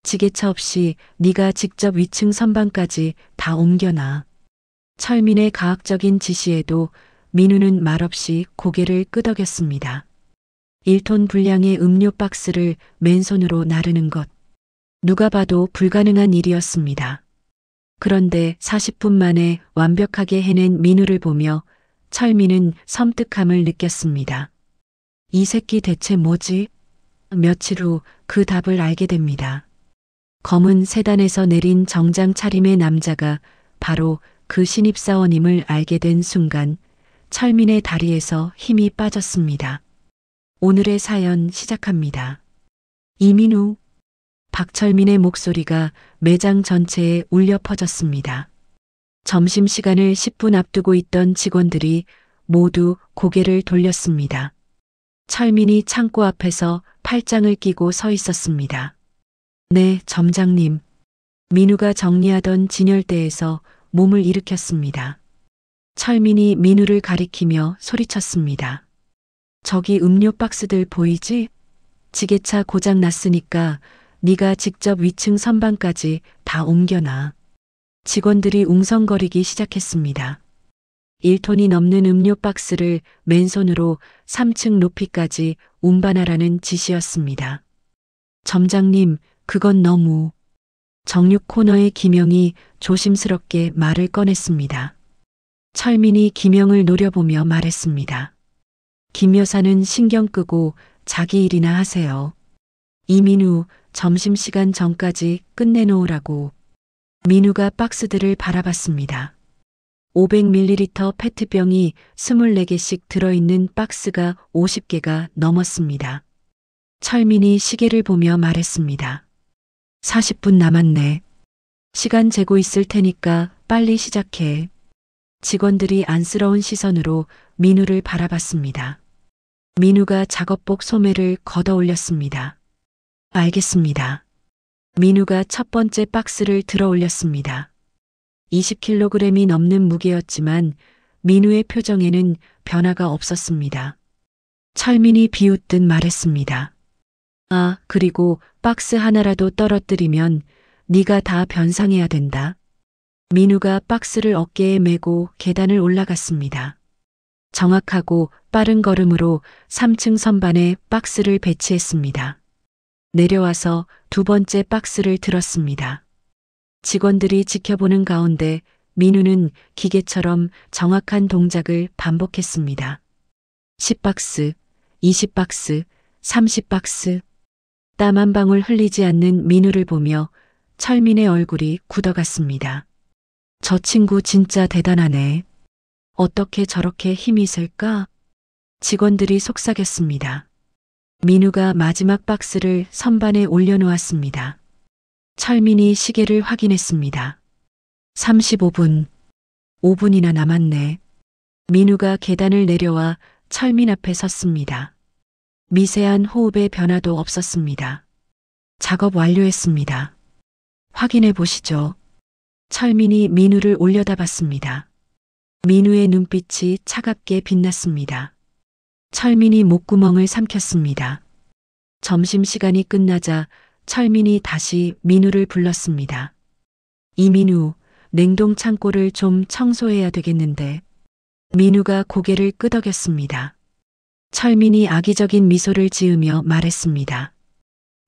지게차 없이 네가 직접 위층 선반까지 다 옮겨놔. 철민의 가학적인 지시에도 민우는 말없이 고개를 끄덕였습니다. 1톤 분량의 음료 박스를 맨손으로 나르는 것. 누가 봐도 불가능한 일이었습니다. 그런데 40분 만에 완벽하게 해낸 민우를 보며 철민은 섬뜩함을 느꼈습니다. 이 새끼 대체 뭐지? 며칠 후 그 답을 알게 됩니다. 검은 세단에서 내린 정장 차림의 남자가 바로 그 신입사원임을 알게 된 순간 철민의 다리에서 힘이 빠졌습니다. 오늘의 사연 시작합니다. 이민우. 박철민의 목소리가 매장 전체에 울려 퍼졌습니다. 점심시간을 10분 앞두고 있던 직원들이 모두 고개를 돌렸습니다. 철민이 창고 앞에서 팔짱을 끼고 서 있었습니다. 네, 점장님. 민우가 정리하던 진열대에서 몸을 일으켰습니다. 철민이 민우를 가리키며 소리쳤습니다. 저기 음료 박스들 보이지? 지게차 고장 났으니까 네가 직접 위층 선반까지 다 옮겨놔. 직원들이 웅성거리기 시작했습니다. 1톤이 넘는 음료 박스를 맨손으로 3층 높이까지 운반하라는 지시였습니다. 점장님, 그건 너무... 정육 코너의 김영이 조심스럽게 말을 꺼냈습니다. 철민이 김영을 노려보며 말했습니다. 김 여사는 신경 끄고 자기 일이나 하세요. 이민우, 점심시간 전까지 끝내놓으라고. 민우가 박스들을 바라봤습니다. 500ml 페트병이 24개씩 들어있는 박스가 50개가 넘었습니다. 철민이 시계를 보며 말했습니다. 40분 남았네. 시간 재고 있을 테니까 빨리 시작해. 직원들이 안쓰러운 시선으로 민우를 바라봤습니다. 민우가 작업복 소매를 걷어 올렸습니다. 알겠습니다. 민우가 첫 번째 박스를 들어 올렸습니다. 20kg이 넘는 무게였지만 민우의 표정에는 변화가 없었습니다. 철민이 비웃듯 말했습니다. 아, 그리고 박스 하나라도 떨어뜨리면 네가 다 변상해야 된다. 민우가 박스를 어깨에 메고 계단을 올라갔습니다. 정확하고 빠른 걸음으로 3층 선반에 박스를 배치했습니다. 내려와서 두 번째 박스를 들었습니다. 직원들이 지켜보는 가운데 민우는 기계처럼 정확한 동작을 반복했습니다. 10박스, 20박스, 30박스. 땀 한 방울 흘리지 않는 민우를 보며 철민의 얼굴이 굳어갔습니다. 저 친구 진짜 대단하네. 어떻게 저렇게 힘이 sel까? 직원들이 속삭였습니다. 민우가 마지막 박스를 선반에 올려놓았습니다. 철민이 시계를 확인했습니다. 35분. 5분이나 남았네. 민우가 계단을 내려와 철민 앞에 섰습니다. 미세한 호흡의 변화도 없었습니다. 작업 완료했습니다. 확인해 보시죠. 철민이 민우를 올려다봤습니다. 민우의 눈빛이 차갑게 빛났습니다. 철민이 목구멍을 삼켰습니다. 점심시간이 끝나자 철민이 다시 민우를 불렀습니다. 이민우, 냉동 창고를 좀 청소해야 되겠는데. 민우가 고개를 끄덕였습니다. 철민이 악의적인 미소를 지으며 말했습니다.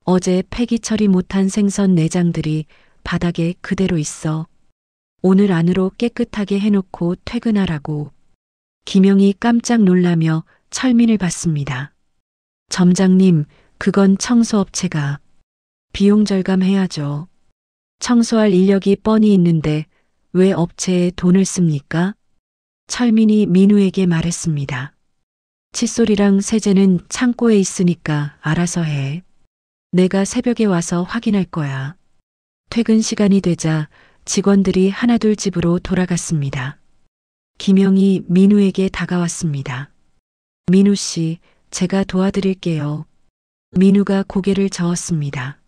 어제 폐기 처리 못한 생선 내장들이 바닥에 그대로 있어. 오늘 안으로 깨끗하게 해놓고 퇴근하라고. 김영이 깜짝 놀라며 철민을 봤습니다. 점장님, 그건 청소업체가. 비용 절감해야죠. 청소할 인력이 뻔히 있는데 왜 업체에 돈을 씁니까? 철민이 민우에게 말했습니다. 칫솔이랑 세제는 창고에 있으니까 알아서 해. 내가 새벽에 와서 확인할 거야. 퇴근 시간이 되자 직원들이 하나둘 집으로 돌아갔습니다. 김영이 민우에게 다가왔습니다. 민우 씨, 제가 도와드릴게요. 민우가 고개를 저었습니다.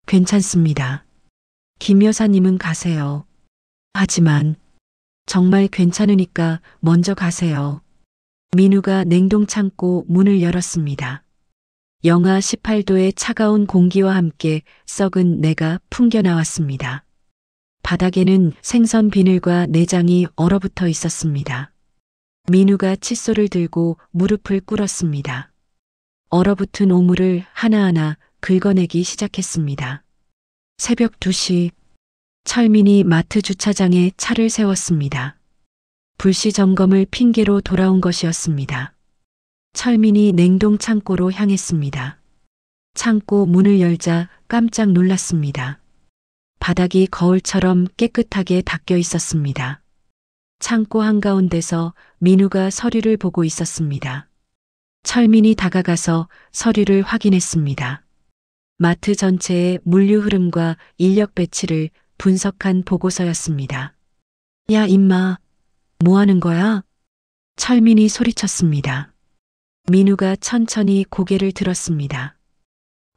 괜찮습니다. 김 여사님은 가세요. 하지만 정말 괜찮으니까 먼저 가세요. 민우가 냉동창고 문을 열었습니다. 영하 18도의 차가운 공기와 함께 썩은 내가 풍겨 나왔습니다. 바닥에는 생선 비늘과 내장이 얼어붙어 있었습니다. 민우가 칫솔을 들고 무릎을 꿇었습니다. 얼어붙은 오물을 하나하나 긁어내기 시작했습니다. 새벽 2시, 철민이 마트 주차장에 차를 세웠습니다. 불시 점검을 핑계로 돌아온 것이었습니다. 철민이 냉동 창고로 향했습니다. 창고 문을 열자 깜짝 놀랐습니다. 바닥이 거울처럼 깨끗하게 닦여 있었습니다. 창고 한가운데서 민우가 서류를 보고 있었습니다. 철민이 다가가서 서류를 확인했습니다. 마트 전체의 물류 흐름과 인력 배치를 분석한 보고서였습니다. 야, 임마. 뭐 하는 거야? 철민이 소리쳤습니다. 민우가 천천히 고개를 들었습니다.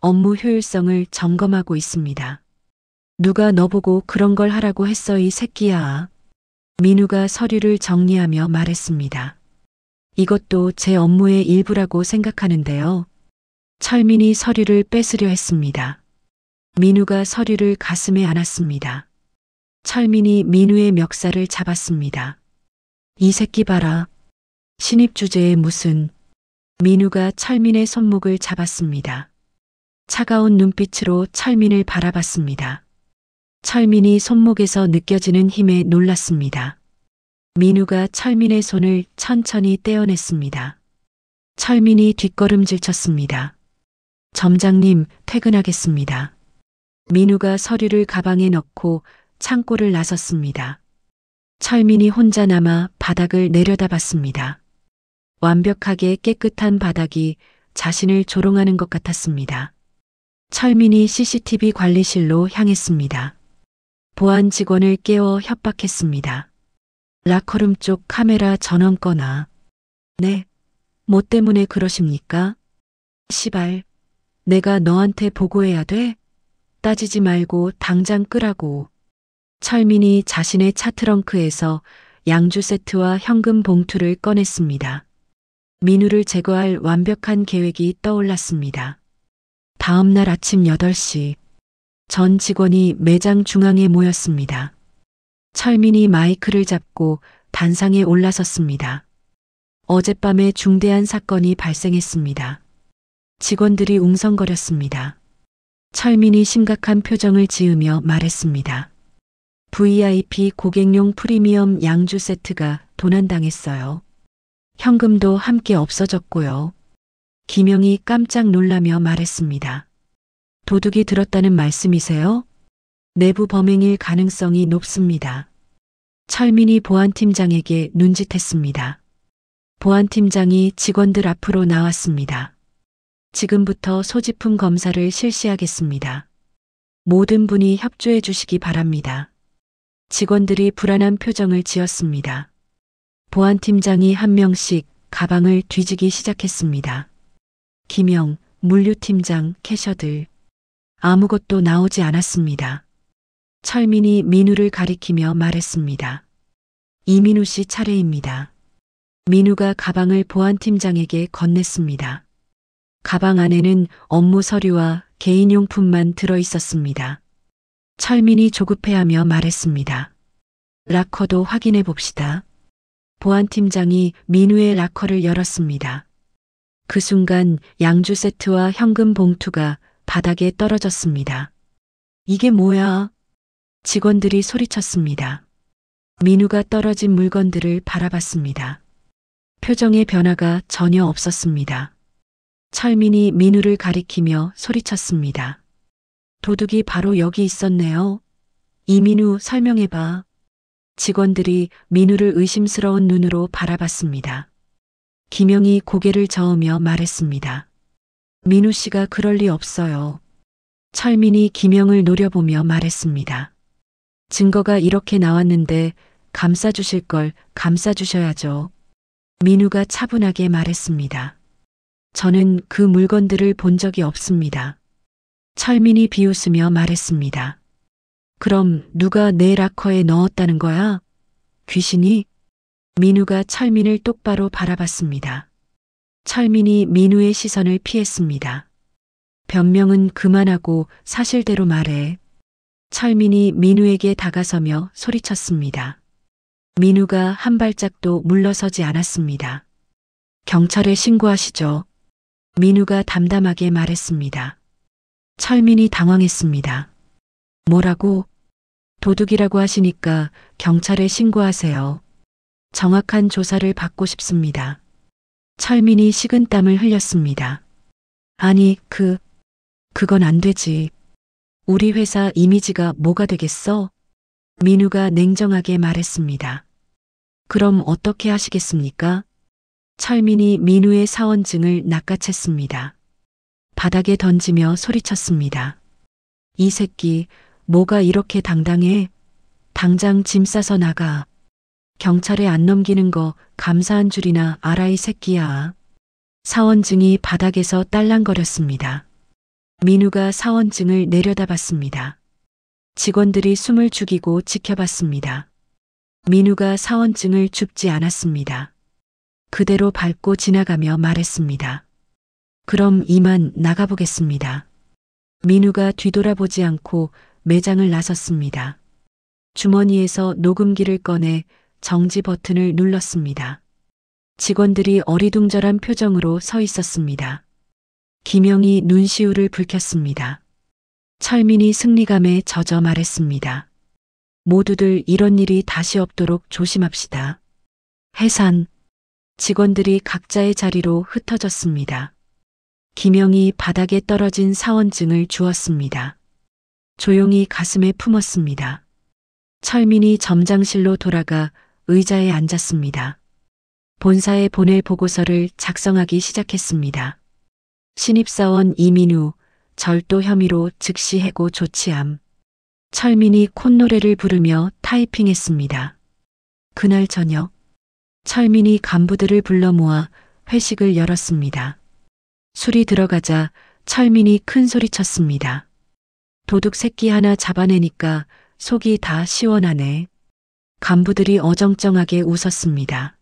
업무 효율성을 점검하고 있습니다. 누가 너보고 그런 걸 하라고 했어, 이 새끼야. 민우가 서류를 정리하며 말했습니다. 이것도 제 업무의 일부라고 생각하는데요. 철민이 서류를 뺏으려 했습니다. 민우가 서류를 가슴에 안았습니다. 철민이 민우의 멱살을 잡았습니다. 이 새끼 봐라. 신입 주제에 무슨. 민우가 철민의 손목을 잡았습니다. 차가운 눈빛으로 철민을 바라봤습니다. 철민이 손목에서 느껴지는 힘에 놀랐습니다. 민우가 철민의 손을 천천히 떼어냈습니다. 철민이 뒷걸음질 쳤습니다. 점장님, 퇴근하겠습니다. 민우가 서류를 가방에 넣고 창고를 나섰습니다. 철민이 혼자 남아 바닥을 내려다봤습니다. 완벽하게 깨끗한 바닥이 자신을 조롱하는 것 같았습니다. 철민이 CCTV 관리실로 향했습니다. 보안 직원을 깨워 협박했습니다. 라커룸 쪽 카메라 전원 꺼놔. 네. 뭐 때문에 그러십니까? 시발. 내가 너한테 보고해야 돼? 따지지 말고 당장 끄라고. 철민이 자신의 차 트렁크에서 양주 세트와 현금 봉투를 꺼냈습니다. 민우를 제거할 완벽한 계획이 떠올랐습니다. 다음 날 아침 8시, 전 직원이 매장 중앙에 모였습니다. 철민이 마이크를 잡고 단상에 올라섰습니다. 어젯밤에 중대한 사건이 발생했습니다. 직원들이 웅성거렸습니다. 철민이 심각한 표정을 지으며 말했습니다. VIP 고객용 프리미엄 양주 세트가 도난당했어요. 현금도 함께 없어졌고요. 김영이 깜짝 놀라며 말했습니다. 도둑이 들었다는 말씀이세요? 내부 범행일 가능성이 높습니다. 철민이 보안팀장에게 눈짓했습니다. 보안팀장이 직원들 앞으로 나왔습니다. 지금부터 소지품 검사를 실시하겠습니다. 모든 분이 협조해 주시기 바랍니다. 직원들이 불안한 표정을 지었습니다. 보안팀장이 한 명씩 가방을 뒤지기 시작했습니다. 김영, 물류팀장, 캐셔들. 아무것도 나오지 않았습니다. 철민이 민우를 가리키며 말했습니다. 이민우 씨 차례입니다. 민우가 가방을 보안팀장에게 건넸습니다. 가방 안에는 업무 서류와 개인용품만 들어 있었습니다. 철민이 조급해하며 말했습니다. 라커도 확인해 봅시다. 보안팀장이 민우의 라커를 열었습니다. 그 순간 양주 세트와 현금 봉투가 바닥에 떨어졌습니다. 이게 뭐야? 직원들이 소리쳤습니다. 민우가 떨어진 물건들을 바라봤습니다. 표정의 변화가 전혀 없었습니다. 철민이 민우를 가리키며 소리쳤습니다. 도둑이 바로 여기 있었네요. 이민우 설명해봐. 직원들이 민우를 의심스러운 눈으로 바라봤습니다. 김영이 고개를 저으며 말했습니다. 민우 씨가 그럴 리 없어요. 철민이 김영을 노려보며 말했습니다. 증거가 이렇게 나왔는데 감싸주실 걸 감싸주셔야죠. 민우가 차분하게 말했습니다. 저는 그 물건들을 본 적이 없습니다. 철민이 비웃으며 말했습니다. 그럼 누가 내 라커에 넣었다는 거야? 귀신이? 민우가 철민을 똑바로 바라봤습니다. 철민이 민우의 시선을 피했습니다. 변명은 그만하고 사실대로 말해. 철민이 민우에게 다가서며 소리쳤습니다. 민우가 한 발짝도 물러서지 않았습니다. 경찰에 신고하시죠. 민우가 담담하게 말했습니다. 철민이 당황했습니다. 뭐라고? 도둑이라고 하시니까 경찰에 신고하세요. 정확한 조사를 받고 싶습니다. 철민이 식은땀을 흘렸습니다. 아니, 그건 안 되지. 우리 회사 이미지가 뭐가 되겠어? 민우가 냉정하게 말했습니다. 그럼 어떻게 하시겠습니까? 철민이 민우의 사원증을 낚아챘습니다. 바닥에 던지며 소리쳤습니다. 이 새끼, 뭐가 이렇게 당당해? 당장 짐 싸서 나가. 경찰에 안 넘기는 거 감사한 줄이나 알아 이 새끼야. 사원증이 바닥에서 딸랑거렸습니다. 민우가 사원증을 내려다봤습니다. 직원들이 숨을 죽이고 지켜봤습니다. 민우가 사원증을 줍지 않았습니다. 그대로 밟고 지나가며 말했습니다. 그럼 이만 나가보겠습니다. 민우가 뒤돌아보지 않고 매장을 나섰습니다. 주머니에서 녹음기를 꺼내 정지 버튼을 눌렀습니다. 직원들이 어리둥절한 표정으로 서 있었습니다. 김영이 눈시울을 붉혔습니다. 철민이 승리감에 젖어 말했습니다. 모두들 이런 일이 다시 없도록 조심합시다. 해산. 직원들이 각자의 자리로 흩어졌습니다. 김영이 바닥에 떨어진 사원증을 주었습니다. 조용히 가슴에 품었습니다. 철민이 점장실로 돌아가 의자에 앉았습니다. 본사에 보낼 보고서를 작성하기 시작했습니다. 신입사원 이민우, 절도 혐의로 즉시 해고 조치함. 철민이 콧노래를 부르며 타이핑했습니다. 그날 저녁, 철민이 간부들을 불러 모아 회식을 열었습니다. 술이 들어가자 철민이 큰 소리 쳤습니다. 도둑 새끼 하나 잡아내니까 속이 다 시원하네. 간부들이 어정쩡하게 웃었습니다.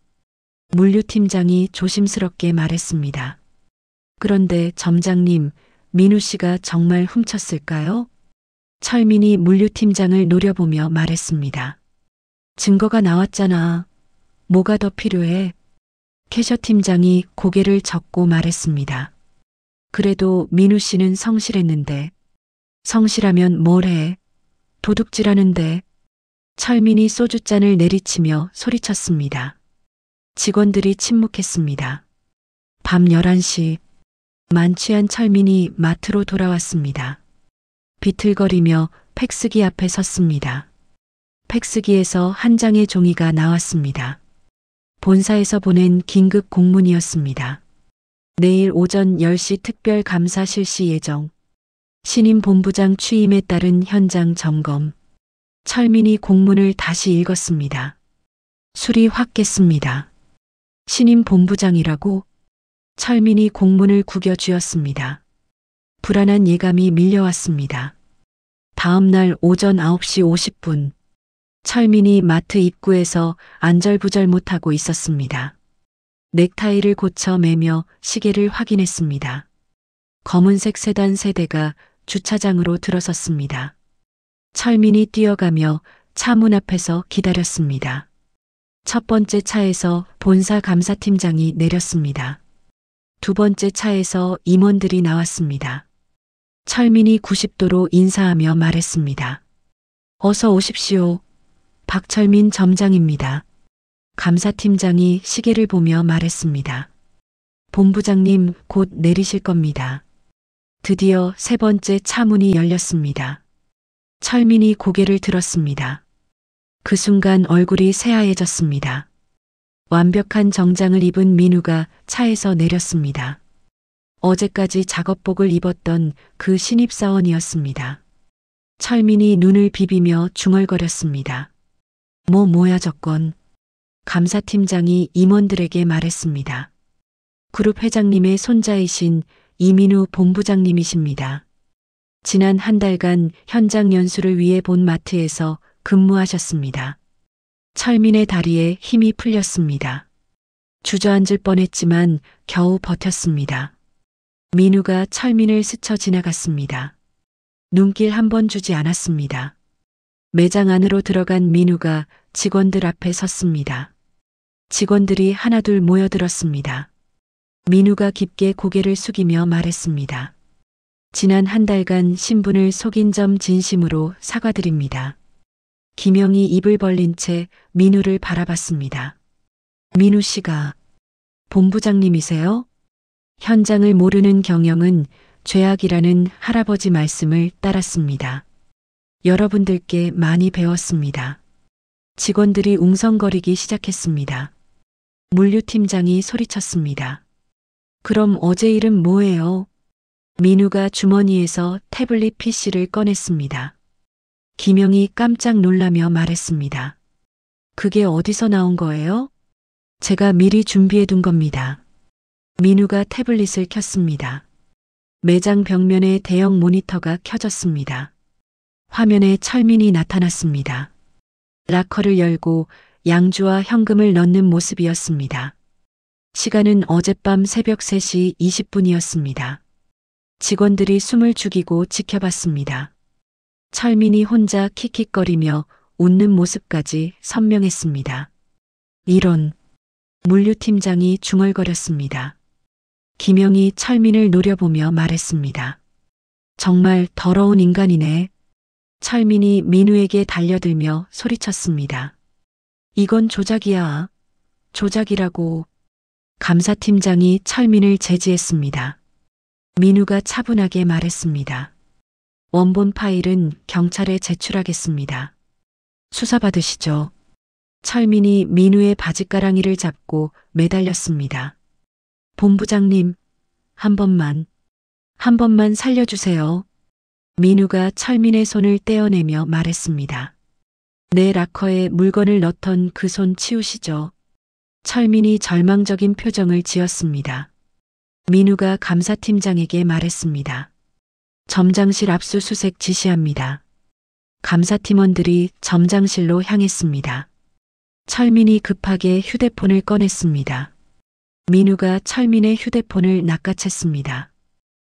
물류팀장이 조심스럽게 말했습니다. 그런데 점장님, 민우 씨가 정말 훔쳤을까요? 철민이 물류팀장을 노려보며 말했습니다. 증거가 나왔잖아. 뭐가 더 필요해? 캐셔팀장이 고개를 젓고 말했습니다. 그래도 민우 씨는 성실했는데. 성실하면 뭘 해? 도둑질하는데. 철민이 소주잔을 내리치며 소리쳤습니다. 직원들이 침묵했습니다. 밤 11시, 만취한 철민이 마트로 돌아왔습니다. 비틀거리며 팩스기 앞에 섰습니다. 팩스기에서 한 장의 종이가 나왔습니다. 본사에서 보낸 긴급 공문이었습니다. 내일 오전 10시 특별 감사 실시 예정. 신임 본부장 취임에 따른 현장 점검. 철민이 공문을 다시 읽었습니다. 술이 확 깼습니다. 신임 본부장이라고? 철민이 공문을 구겨 쥐었습니다. 불안한 예감이 밀려왔습니다. 다음 날 오전 9시 50분. 철민이 마트 입구에서 안절부절 못하고 있었습니다. 넥타이를 고쳐 매며 시계를 확인했습니다. 검은색 세단 3대가 주차장으로 들어섰습니다. 철민이 뛰어가며 차 문 앞에서 기다렸습니다. 첫 번째 차에서 본사 감사팀장이 내렸습니다. 두 번째 차에서 임원들이 나왔습니다. 철민이 90도로 인사하며 말했습니다. 어서 오십시오. 박철민 점장입니다. 감사팀장이 시계를 보며 말했습니다. 본부장님 곧 내리실 겁니다. 드디어 세 번째 차 문이 열렸습니다. 철민이 고개를 들었습니다. 그 순간 얼굴이 새하얘졌습니다. 완벽한 정장을 입은 민우가 차에서 내렸습니다. 어제까지 작업복을 입었던 그 신입사원이었습니다. 철민이 눈을 비비며 중얼거렸습니다. 뭐야 저건. 감사팀장이 임원들에게 말했습니다. 그룹 회장님의 손자이신 이민우 본부장님이십니다. 지난 한 달간 현장 연수를 위해 본 마트에서 근무하셨습니다. 철민의 다리에 힘이 풀렸습니다. 주저앉을 뻔했지만 겨우 버텼습니다. 민우가 철민을 스쳐 지나갔습니다. 눈길 한 번 주지 않았습니다. 매장 안으로 들어간 민우가 직원들 앞에 섰습니다. 직원들이 하나둘 모여들었습니다. 민우가 깊게 고개를 숙이며 말했습니다. 지난 한 달간 신분을 속인 점 진심으로 사과드립니다. 김영이 입을 벌린 채 민우를 바라봤습니다. 민우 씨가 본부장님이세요? 현장을 모르는 경영은 죄악이라는 할아버지 말씀을 따랐습니다. 여러분들께 많이 배웠습니다. 직원들이 웅성거리기 시작했습니다. 물류팀장이 소리쳤습니다. 그럼 어제 일은 뭐예요? 민우가 주머니에서 태블릿 PC를 꺼냈습니다. 김영이 깜짝 놀라며 말했습니다. 그게 어디서 나온 거예요? 제가 미리 준비해 둔 겁니다. 민우가 태블릿을 켰습니다. 매장 벽면에 대형 모니터가 켜졌습니다. 화면에 철민이 나타났습니다. 락커를 열고 양주와 현금을 넣는 모습이었습니다. 시간은 어젯밤 새벽 3시 20분이었습니다. 직원들이 숨을 죽이고 지켜봤습니다. 철민이 혼자 킥킥거리며 웃는 모습까지 선명했습니다. 이런, 물류팀장이 중얼거렸습니다. 김영이 철민을 노려보며 말했습니다. 정말 더러운 인간이네. 철민이 민우에게 달려들며 소리쳤습니다. 이건 조작이야. 조작이라고. 감사팀장이 철민을 제지했습니다. 민우가 차분하게 말했습니다. 원본 파일은 경찰에 제출하겠습니다. 수사받으시죠. 철민이 민우의 바지가랑이를 잡고 매달렸습니다. 본부장님, 한 번만 살려주세요. 민우가 철민의 손을 떼어내며 말했습니다. 내 락커에 물건을 넣던 그 손 치우시죠. 철민이 절망적인 표정을 지었습니다. 민우가 감사팀장에게 말했습니다. 점장실 압수수색 지시합니다. 감사팀원들이 점장실로 향했습니다. 철민이 급하게 휴대폰을 꺼냈습니다. 민우가 철민의 휴대폰을 낚아챘습니다.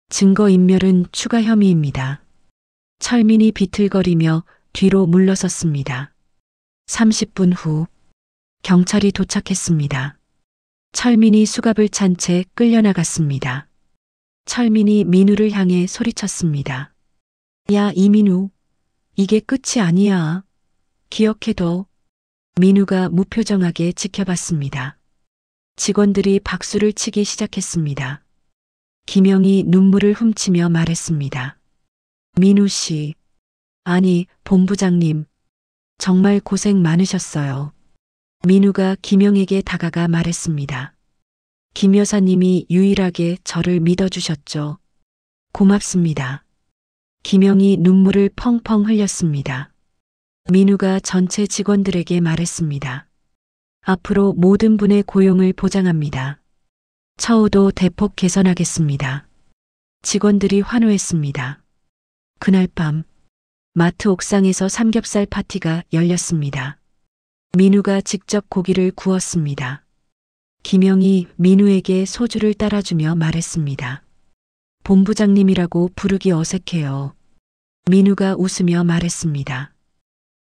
증거인멸은 추가 혐의입니다. 철민이 비틀거리며 뒤로 물러섰습니다. 30분 후 경찰이 도착했습니다. 철민이 수갑을 찬 채 끌려나갔습니다. 철민이 민우를 향해 소리쳤습니다. 야, 이민우. 이게 끝이 아니야. 기억해둬. 민우가 무표정하게 지켜봤습니다. 직원들이 박수를 치기 시작했습니다. 김영이 눈물을 훔치며 말했습니다. 민우 씨. 아니, 본부장님. 정말 고생 많으셨어요. 민우가 김영에게 다가가 말했습니다. 김 여사님이 유일하게 저를 믿어주셨죠. 고맙습니다. 김영이 눈물을 펑펑 흘렸습니다. 민우가 전체 직원들에게 말했습니다. 앞으로 모든 분의 고용을 보장합니다. 처우도 대폭 개선하겠습니다. 직원들이 환호했습니다. 그날 밤 마트 옥상에서 삼겹살 파티가 열렸습니다. 민우가 직접 고기를 구웠습니다. 김영이 민우에게 소주를 따라주며 말했습니다. 본부장님이라고 부르기 어색해요. 민우가 웃으며 말했습니다.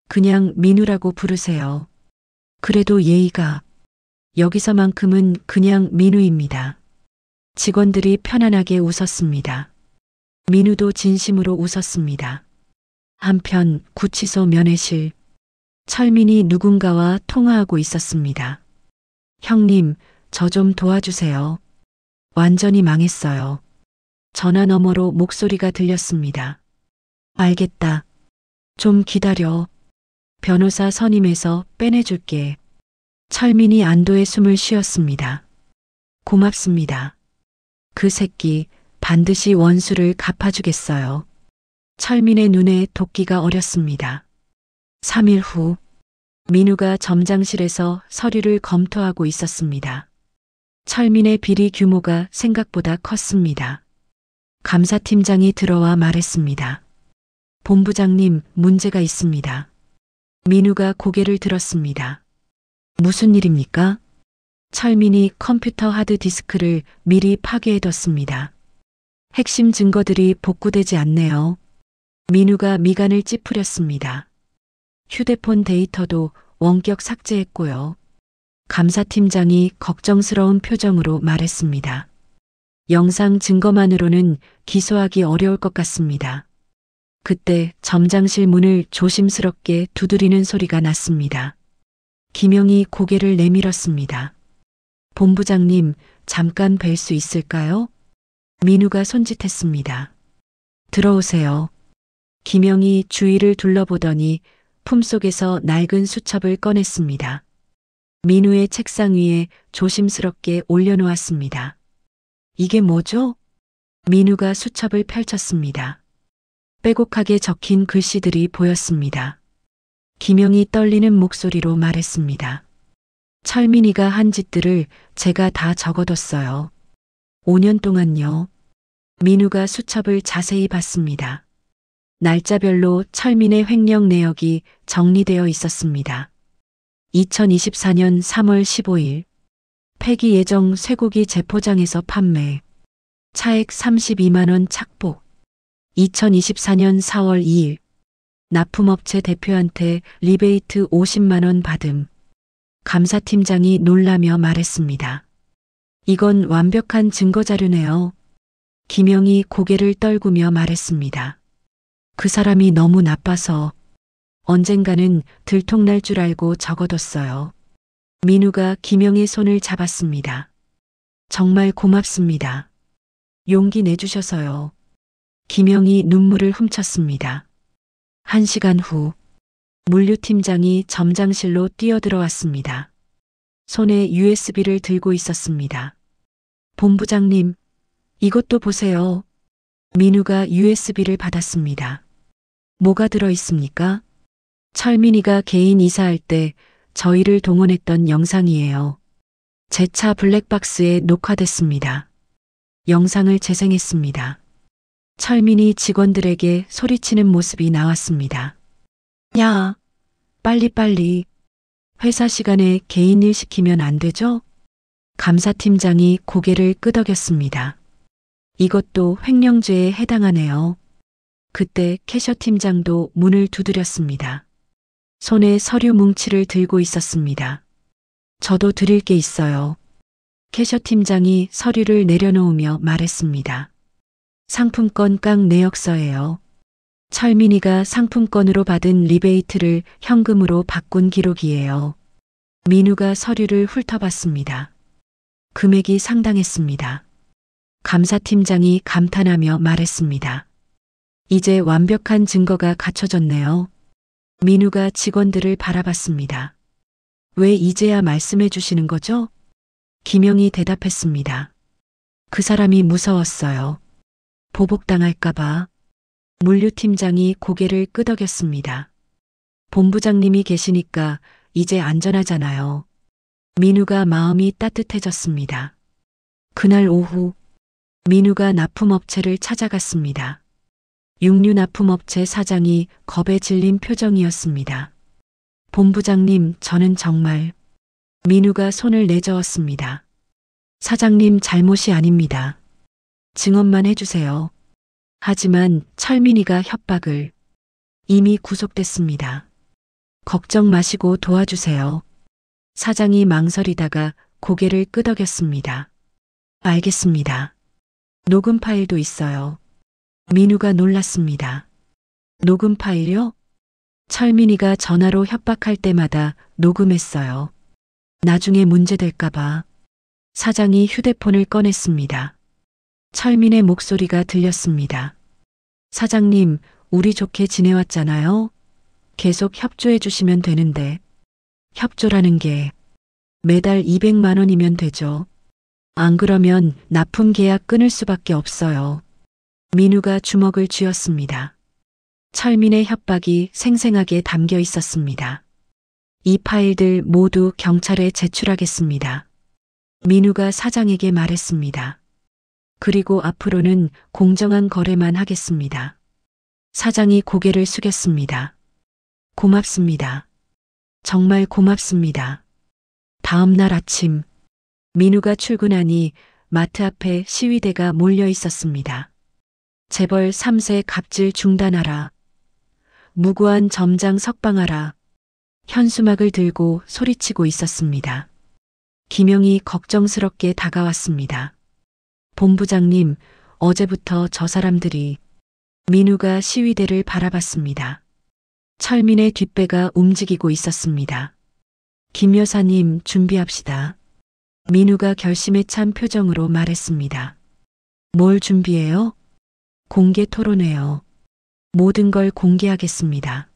그냥 민우라고 부르세요. 그래도 예의가. 여기서만큼은 그냥 민우입니다. 직원들이 편안하게 웃었습니다. 민우도 진심으로 웃었습니다. 한편 구치소 면회실. 철민이 누군가와 통화하고 있었습니다. 형님, 저 좀 도와주세요. 완전히 망했어요. 전화 너머로 목소리가 들렸습니다. 알겠다. 좀 기다려. 변호사 선임해서 빼내줄게. 철민이 안도의 숨을 쉬었습니다. 고맙습니다. 그 새끼 반드시 원수를 갚아주겠어요. 철민의 눈에 도끼가 어렸습니다. 3일 후 민우가 점장실에서 서류를 검토하고 있었습니다. 철민의 비리 규모가 생각보다 컸습니다. 감사팀장이 들어와 말했습니다. 본부장님, 문제가 있습니다. 민우가 고개를 들었습니다. 무슨 일입니까? 철민이 컴퓨터 하드디스크를 미리 파괴해뒀습니다. 핵심 증거들이 복구되지 않네요. 민우가 미간을 찌푸렸습니다. 휴대폰 데이터도 원격 삭제했고요. 감사팀장이 걱정스러운 표정으로 말했습니다. 영상 증거만으로는 기소하기 어려울 것 같습니다. 그때 점장실 문을 조심스럽게 두드리는 소리가 났습니다. 김영이 고개를 내밀었습니다. 본부장님, 잠깐 뵐 수 있을까요? 민우가 손짓했습니다. 들어오세요. 김영이 주위를 둘러보더니 품속에서 낡은 수첩을 꺼냈습니다. 민우의 책상 위에 조심스럽게 올려놓았습니다. 이게 뭐죠? 민우가 수첩을 펼쳤습니다. 빼곡하게 적힌 글씨들이 보였습니다. 김영이 떨리는 목소리로 말했습니다. 철민이가 한 짓들을 제가 다 적어뒀어요. 5년 동안요. 민우가 수첩을 자세히 봤습니다. 날짜별로 철민의 횡령 내역이 정리되어 있었습니다. 2024년 3월 15일 폐기 예정 쇠고기 재포장에서 판매 차액 32만 원 착복 2024년 4월 2일 납품업체 대표한테 리베이트 50만 원 받음 감사팀장이 놀라며 말했습니다. 이건 완벽한 증거자료네요. 김영이 고개를 떨구며 말했습니다. 그 사람이 너무 나빠서 언젠가는 들통날 줄 알고 적어뒀어요. 민우가 김영의 손을 잡았습니다. 정말 고맙습니다. 용기 내주셔서요. 김영이 눈물을 훔쳤습니다. 1시간 후 물류팀장이 점장실로 뛰어들어왔습니다. 손에 USB를 들고 있었습니다. 본부장님, 이것도 보세요. 민우가 USB를 받았습니다. 뭐가 들어있습니까? 철민이가 개인 이사할 때 저희를 동원했던 영상이에요. 제 차 블랙박스에 녹화됐습니다. 영상을 재생했습니다. 철민이 직원들에게 소리치는 모습이 나왔습니다. 야, 빨리빨리. 회사 시간에 개인 일 시키면 안 되죠? 감사팀장이 고개를 끄덕였습니다. 이것도 횡령죄에 해당하네요. 그때 캐셔 팀장도 문을 두드렸습니다. 손에 서류 뭉치를 들고 있었습니다. 저도 드릴 게 있어요. 캐셔 팀장이 서류를 내려놓으며 말했습니다. 상품권 깡 내역서예요. 철민이가 상품권으로 받은 리베이트를 현금으로 바꾼 기록이에요. 민우가 서류를 훑어봤습니다. 금액이 상당했습니다. 감사팀장이 감탄하며 말했습니다. 이제 완벽한 증거가 갖춰졌네요. 민우가 직원들을 바라봤습니다. 왜 이제야 말씀해 주시는 거죠? 김영이 대답했습니다. 그 사람이 무서웠어요. 보복당할까봐. 물류팀장이 고개를 끄덕였습니다. 본부장님이 계시니까 이제 안전하잖아요. 민우가 마음이 따뜻해졌습니다. 그날 오후 민우가 납품업체를 찾아갔습니다. 육류 납품업체 사장이 겁에 질린 표정이었습니다. 본부장님, 저는 정말... 민우가 손을 내저었습니다. 사장님 잘못이 아닙니다. 증언만 해주세요. 하지만 철민이가 협박을... 이미 구속됐습니다. 걱정 마시고 도와주세요. 사장이 망설이다가 고개를 끄덕였습니다. 알겠습니다. 녹음 파일도 있어요. 민우가 놀랐습니다. 녹음 파일요? 철민이가 전화로 협박할 때마다 녹음했어요. 나중에 문제될까봐. 사장이 휴대폰을 꺼냈습니다. 철민의 목소리가 들렸습니다. 사장님, 우리 좋게 지내왔잖아요. 계속 협조해 주시면 되는데. 협조라는 게 매달 200만 원이면 되죠. 안 그러면 납품 계약 끊을 수밖에 없어요. 민우가 주먹을 쥐었습니다. 철민의 협박이 생생하게 담겨 있었습니다. 이 파일들 모두 경찰에 제출하겠습니다. 민우가 사장에게 말했습니다. 그리고 앞으로는 공정한 거래만 하겠습니다. 사장이 고개를 숙였습니다. 고맙습니다. 정말 고맙습니다. 다음 날 아침 민우가 출근하니 마트 앞에 시위대가 몰려 있었습니다. 재벌 3세 갑질 중단하라. 무고한 점장 석방하라. 현수막을 들고 소리치고 있었습니다. 김영이 걱정스럽게 다가왔습니다. 본부장님, 어제부터 저 사람들이. 민우가 시위대를 바라봤습니다. 철민의 뒷배가 움직이고 있었습니다. 김 여사님, 준비합시다. 민우가 결심에 찬 표정으로 말했습니다. 뭘 준비해요? 공개 토론회요. 모든 걸 공개하겠습니다.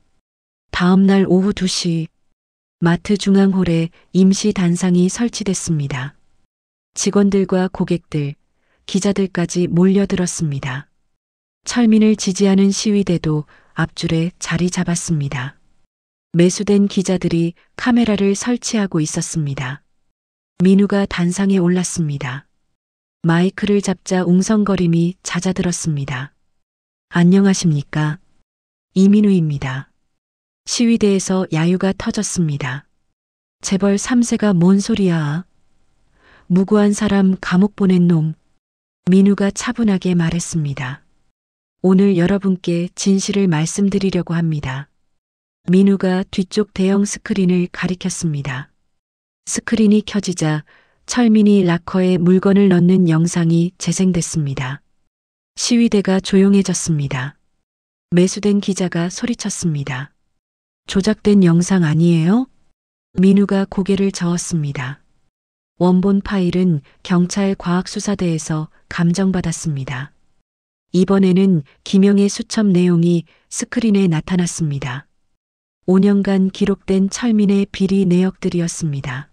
다음 날 오후 2시 마트 중앙홀에 임시 단상이 설치됐습니다. 직원들과 고객들, 기자들까지 몰려들었습니다. 철민을 지지하는 시위대도 앞줄에 자리 잡았습니다. 매수된 기자들이 카메라를 설치하고 있었습니다. 민우가 단상에 올랐습니다. 마이크를 잡자 웅성거림이 잦아들었습니다. 안녕하십니까? 이민우입니다. 시위대에서 야유가 터졌습니다. 재벌 3세가 뭔 소리야? 무고한 사람 감옥 보낸 놈. 민우가 차분하게 말했습니다. 오늘 여러분께 진실을 말씀드리려고 합니다. 민우가 뒤쪽 대형 스크린을 가리켰습니다. 스크린이 켜지자 철민이 락커에 물건을 넣는 영상이 재생됐습니다. 시위대가 조용해졌습니다. 매수된 기자가 소리쳤습니다. 조작된 영상 아니에요? 민우가 고개를 저었습니다. 원본 파일은 경찰 과학수사대에서 감정받았습니다. 이번에는 김영의 수첩 내용이 스크린에 나타났습니다. 5년간 기록된 철민의 비리 내역들이었습니다.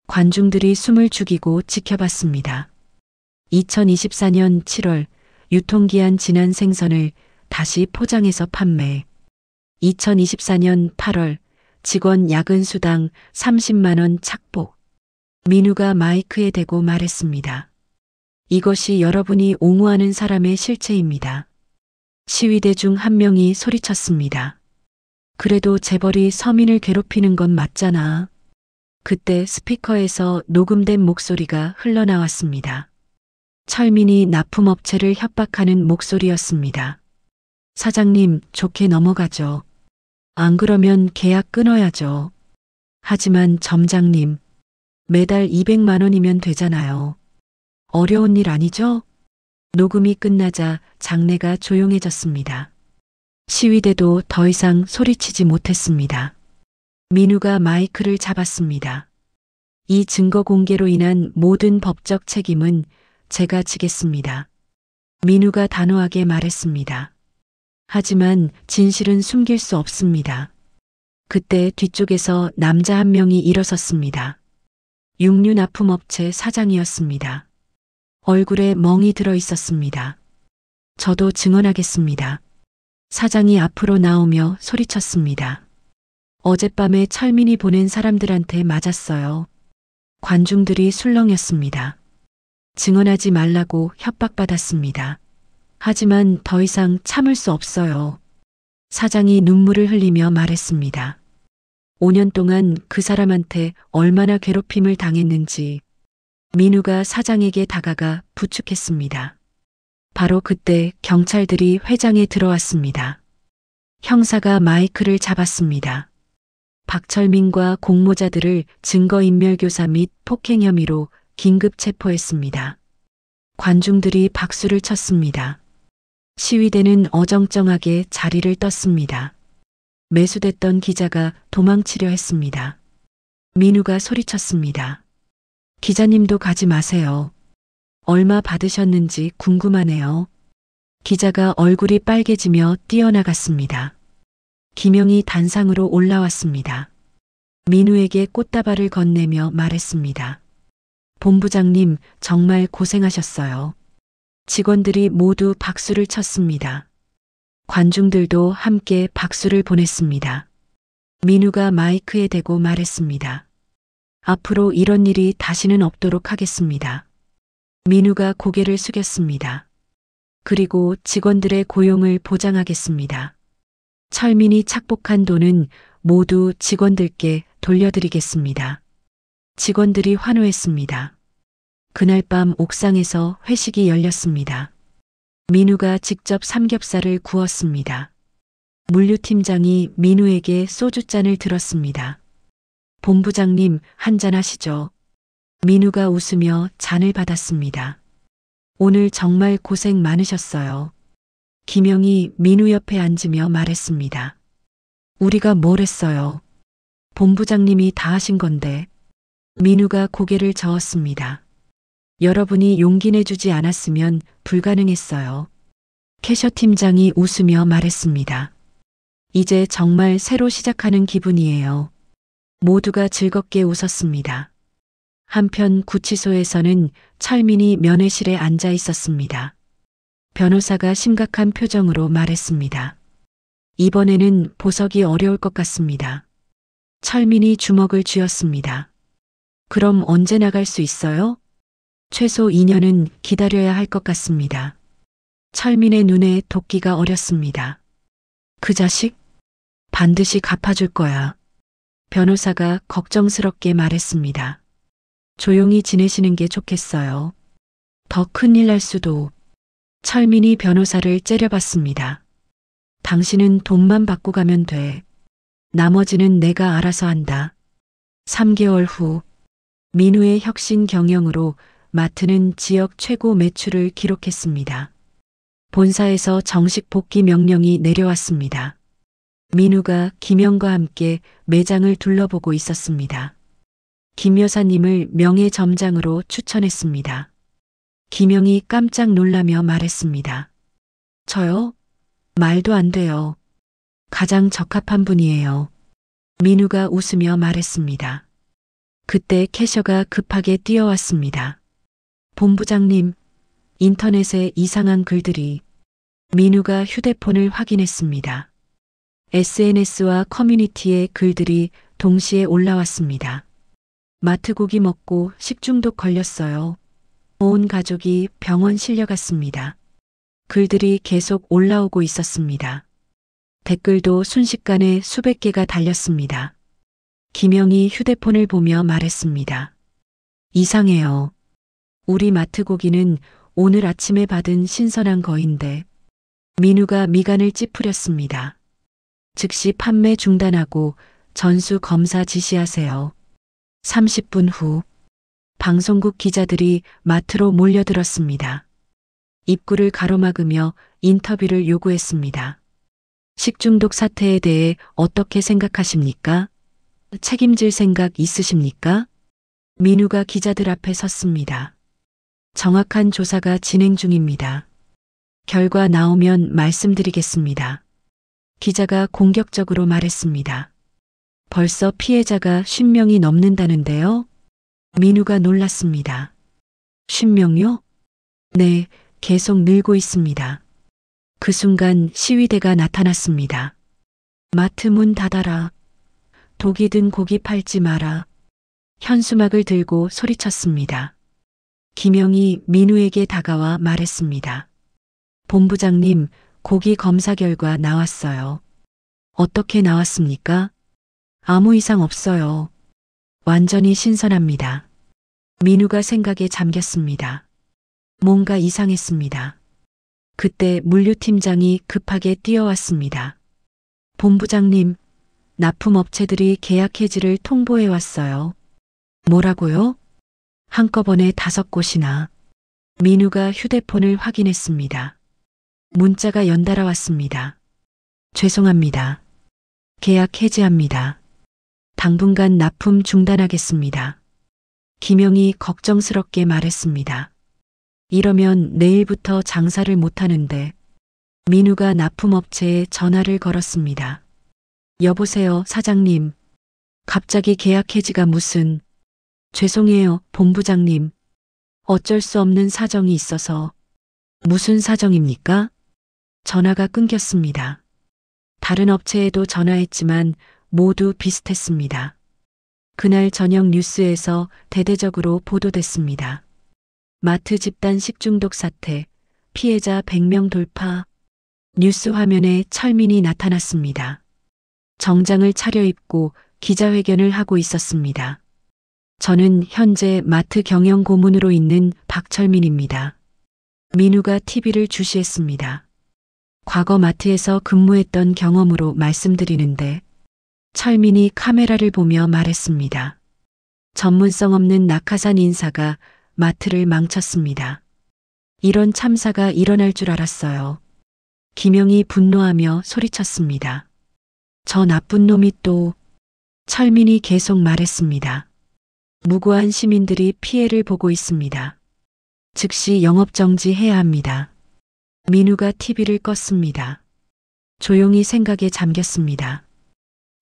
관중들이 숨을 죽이고 지켜봤습니다. 2024년 7월 유통기한 지난 생선을 다시 포장해서 판매. 2024년 8월 직원 야근 수당 30만 원 착복. 민우가 마이크에 대고 말했습니다. 이것이 여러분이 옹호하는 사람의 실체입니다. 시위대 중 한 명이 소리쳤습니다. 그래도 재벌이 서민을 괴롭히는 건 맞잖아. 그때 스피커에서 녹음된 목소리가 흘러나왔습니다. 철민이 납품업체를 협박하는 목소리였습니다. 사장님, 좋게 넘어가죠. 안 그러면 계약 끊어야죠. 하지만 점장님, 매달 200만 원이면 되잖아요. 어려운 일 아니죠? 녹음이 끝나자 장내가 조용해졌습니다. 시위대도 더 이상 소리치지 못했습니다. 민우가 마이크를 잡았습니다. 이 증거 공개로 인한 모든 법적 책임은 제가 지겠습니다. 민우가 단호하게 말했습니다. 하지만 진실은 숨길 수 없습니다. 그때 뒤쪽에서 남자 한 명이 일어섰습니다. 육류 납품업체 사장이었습니다. 얼굴에 멍이 들어 있었습니다. 저도 증언하겠습니다. 사장이 앞으로 나오며 소리쳤습니다. 어젯밤에 철민이 보낸 사람들한테 맞았어요. 관중들이 술렁였습니다. 증언하지 말라고 협박받았습니다. 하지만 더 이상 참을 수 없어요. 사장이 눈물을 흘리며 말했습니다. 5년 동안 그 사람한테 얼마나 괴롭힘을 당했는지. 민우가 사장에게 다가가 부축했습니다. 바로 그때 경찰들이 회장에 들어왔습니다. 형사가 마이크를 잡았습니다. 박철민과 공모자들을 증거인멸교사 및 폭행 혐의로 긴급 체포했습니다. 관중들이 박수를 쳤습니다. 시위대는 어정쩡하게 자리를 떴습니다. 매수됐던 기자가 도망치려 했습니다. 민우가 소리쳤습니다. 기자님도 가지 마세요. 얼마 받으셨는지 궁금하네요. 기자가 얼굴이 빨개지며 뛰어나갔습니다. 김영이 단상으로 올라왔습니다. 민우에게 꽃다발을 건네며 말했습니다. 본부장님, 정말 고생하셨어요. 직원들이 모두 박수를 쳤습니다. 관중들도 함께 박수를 보냈습니다. 민우가 마이크에 대고 말했습니다. 앞으로 이런 일이 다시는 없도록 하겠습니다. 민우가 고개를 숙였습니다. 그리고 직원들의 고용을 보장하겠습니다. 철민이 착복한 돈은 모두 직원들께 돌려드리겠습니다. 직원들이 환호했습니다. 그날 밤 옥상에서 회식이 열렸습니다. 민우가 직접 삼겹살을 구웠습니다. 물류팀장이 민우에게 소주잔을 들었습니다. 본부장님, 한잔 하시죠. 민우가 웃으며 잔을 받았습니다. 오늘 정말 고생 많으셨어요. 김영이 민우 옆에 앉으며 말했습니다. 우리가 뭘 했어요? 본부장님이 다 하신 건데. 민우가 고개를 저었습니다. 여러분이 용기 내주지 않았으면 불가능했어요. 캐셔 팀장이 웃으며 말했습니다. 이제 정말 새로 시작하는 기분이에요. 모두가 즐겁게 웃었습니다. 한편 구치소에서는 철민이 면회실에 앉아 있었습니다. 변호사가 심각한 표정으로 말했습니다. 이번에는 보석이 어려울 것 같습니다. 철민이 주먹을 쥐었습니다. 그럼 언제 나갈 수 있어요? 최소 2년은 기다려야 할 것 같습니다. 철민의 눈에 돕기가 어렸습니다. 그 자식? 반드시 갚아줄 거야. 변호사가 걱정스럽게 말했습니다. 조용히 지내시는 게 좋겠어요. 더 큰일 날 수도. 철민이 변호사를 째려봤습니다. 당신은 돈만 받고 가면 돼. 나머지는 내가 알아서 한다. 3개월 후 민우의 혁신 경영으로 마트는 지역 최고 매출을 기록했습니다. 본사에서 정식 복귀 명령이 내려왔습니다. 민우가 김영과 함께 매장을 둘러보고 있었습니다. 김 여사님을 명예점장으로 추천했습니다. 김영이 깜짝 놀라며 말했습니다. 저요? 말도 안 돼요. 가장 적합한 분이에요. 민우가 웃으며 말했습니다. 그때 캐셔가 급하게 뛰어왔습니다. 본부장님, 인터넷에 이상한 글들이. 민우가 휴대폰을 확인했습니다. SNS와 커뮤니티에 글들이 동시에 올라왔습니다. 마트 고기 먹고 식중독 걸렸어요. 온 가족이 병원 실려갔습니다. 글들이 계속 올라오고 있었습니다. 댓글도 순식간에 수백 개가 달렸습니다. 김영이 휴대폰을 보며 말했습니다. 이상해요. 우리 마트 고기는 오늘 아침에 받은 신선한 거인데. 민우가 미간을 찌푸렸습니다. 즉시 판매 중단하고 전수 검사 지시하세요. 30분 후 방송국 기자들이 마트로 몰려들었습니다. 입구를 가로막으며 인터뷰를 요구했습니다. 식중독 사태에 대해 어떻게 생각하십니까? 책임질 생각 있으십니까? 민우가 기자들 앞에 섰습니다. 정확한 조사가 진행 중입니다. 결과 나오면 말씀드리겠습니다. 기자가 공격적으로 말했습니다. 벌써 피해자가 50명이 넘는다는데요? 민우가 놀랐습니다. 50명요? 네, 계속 늘고 있습니다. 그 순간 시위대가 나타났습니다. 마트 문 닫아라. 독이 든 고기 팔지 마라. 현수막을 들고 소리쳤습니다. 김영이 민우에게 다가와 말했습니다. 본부장님, 고기 검사 결과 나왔어요. 어떻게 나왔습니까? 아무 이상 없어요. 완전히 신선합니다. 민우가 생각에 잠겼습니다. 뭔가 이상했습니다. 그때 물류팀장이 급하게 뛰어왔습니다. 본부장님, 납품업체들이 계약 해지를 통보해 왔어요. 뭐라고요? 한꺼번에 5곳이나. 민우가 휴대폰을 확인했습니다. 문자가 연달아 왔습니다. 죄송합니다. 계약 해지합니다. 당분간 납품 중단하겠습니다. 김영이 걱정스럽게 말했습니다. 이러면 내일부터 장사를 못하는데. 민우가 납품업체에 전화를 걸었습니다. 여보세요, 사장님. 갑자기 계약 해지가 무슨. 죄송해요, 본부장님. 어쩔 수 없는 사정이 있어서. 무슨 사정입니까? 전화가 끊겼습니다. 다른 업체에도 전화했지만 모두 비슷했습니다. 그날 저녁 뉴스에서 대대적으로 보도됐습니다. 마트 집단 식중독 사태, 피해자 100명 돌파. 뉴스 화면에 철민이 나타났습니다. 정장을 차려입고 기자회견을 하고 있었습니다. 저는 현재 마트 경영 고문으로 있는 박철민입니다. 민우가 TV를 주시했습니다. 과거 마트에서 근무했던 경험으로 말씀드리는데 철민이 카메라를 보며 말했습니다. 전문성 없는 낙하산 인사가 마트를 망쳤습니다. 이런 참사가 일어날 줄 알았어요. 김영이 분노하며 소리쳤습니다. 저 나쁜 놈이 또. 철민이 계속 말했습니다. 무고한 시민들이 피해를 보고 있습니다. 즉시 영업정지해야 합니다. 민우가 TV를 껐습니다. 조용히 생각에 잠겼습니다.